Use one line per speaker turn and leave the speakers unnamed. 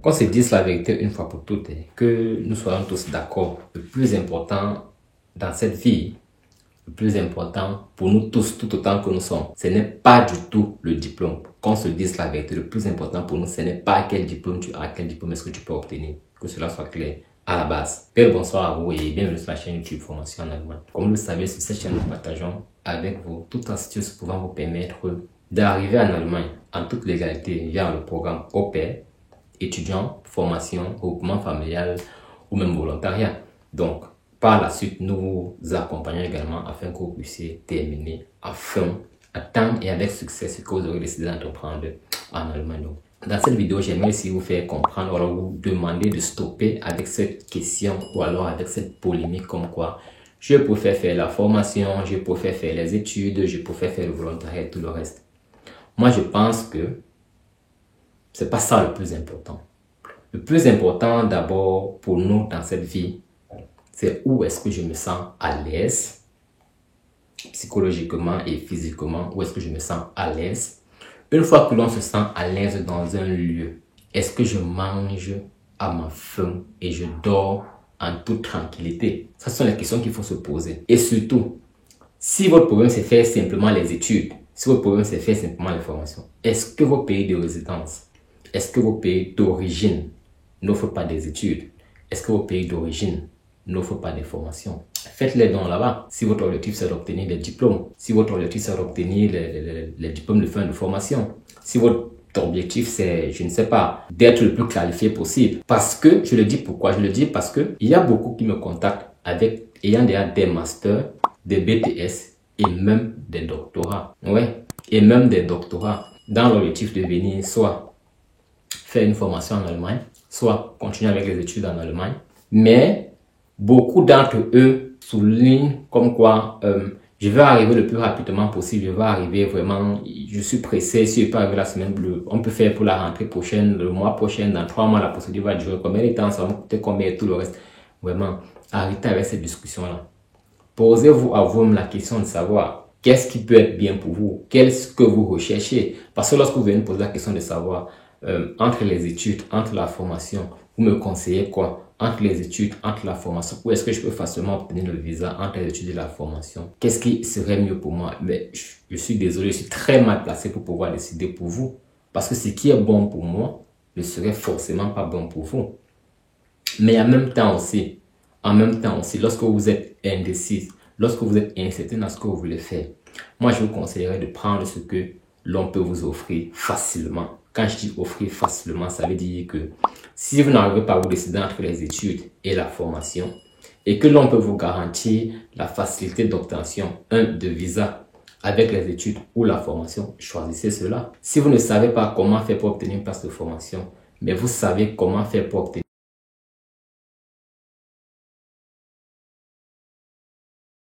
Qu'on se dise la vérité une fois pour toutes, que nous soyons tous d'accord. Le plus important dans cette vie, le plus important pour nous tous, tout autant que nous sommes, ce n'est pas du tout le diplôme. Qu'on se dise la vérité, le plus important pour nous, ce n'est pas quel diplôme tu as, quel diplôme est-ce que tu peux obtenir. Que cela soit clair à la base. Bel bonsoir à vous et bienvenue sur la chaîne YouTube Formation en Allemagne. Comme vous le savez, sur cette chaîne, nous partageons avec vous toute astuce pouvant vous permettre d'arriver en Allemagne en toute légalité via le programme au pair, étudiant, formation, regroupement familial ou même volontariat. Donc, par la suite, nous vous accompagnons également afin que vous puissiez terminer à temps et avec succès ce que vous aurez décidé d'entreprendre en Allemagne. Donc, dans cette vidéo, j'aimerais aussi vous faire comprendre ou alors vous demander de stopper avec cette question ou alors avec cette polémique comme quoi je préfère faire la formation, je préfère faire les études, je préfère faire le volontariat et tout le reste. Moi, je pense que c'est pas ça le plus important. Le plus important d'abord pour nous dans cette vie, c'est où est-ce que je me sens à l'aise, psychologiquement et physiquement, où est-ce que je me sens à l'aise. Une fois que l'on se sent à l'aise dans un lieu, est-ce que je mange à ma faim et je dors en toute tranquillité? Ce sont les questions qu'il faut se poser. Et surtout, si votre problème c'est faire simplement les études, si votre problème c'est faire simplement les formations, est-ce que vos pays de résidence, est-ce que vos pays d'origine n'offrent pas des études? Est-ce que vos pays d'origine n'offrent pas des formations? Faites-les donc là-bas. Si votre objectif c'est d'obtenir des diplômes, si votre objectif c'est d'obtenir les diplômes de fin de formation, si votre objectif c'est, je ne sais pas, d'être le plus qualifié possible. Parce que, je le dis pourquoi? Je le dis parce que il y a beaucoup qui me contactent ayant déjà des masters, des BTS et même des doctorats. Ouais, et même des doctorats dans l'objectif de venir soit faire une formation en Allemagne, soit continuer avec les études en Allemagne. Mais beaucoup d'entre eux soulignent comme quoi je vais arriver le plus rapidement possible, je vais arriver vraiment, je suis pressé, si je peux arriver la semaine bleue, on peut faire pour la rentrée prochaine, le mois prochain, dans 3 mois, la procédure va durer combien de temps, ça va me coûter combien et tout le reste. Vraiment, arrêtez avec cette discussion-là. Posez-vous à vous-même la question de savoir qu'est-ce qui peut être bien pour vous, qu'est-ce que vous recherchez. Parce que lorsque vous venez me poser la question de savoir entre les études, entre la formation, vous me conseillez quoi? Entre les études, entre la formation, où est-ce que je peux facilement obtenir le visa entre les études et la formation? Qu'est-ce qui serait mieux pour moi? Mais je suis désolé, je suis très mal placé pour pouvoir décider pour vous. Parce que ce qui est bon pour moi ne serait forcément pas bon pour vous. Mais en même temps aussi, lorsque vous êtes indécis, lorsque vous êtes incertain dans ce que vous voulez faire, moi je vous conseillerais de prendre ce que l'on peut vous offrir facilement. Quand je dis offrir facilement, ça veut dire que si vous n'arrivez pas à vous décider entre les études et la formation, et que l'on peut vous garantir la facilité d'obtention, de visa avec les études ou la formation, choisissez cela. Si vous ne savez pas comment faire pour obtenir une place de formation, mais vous savez comment faire pour obtenir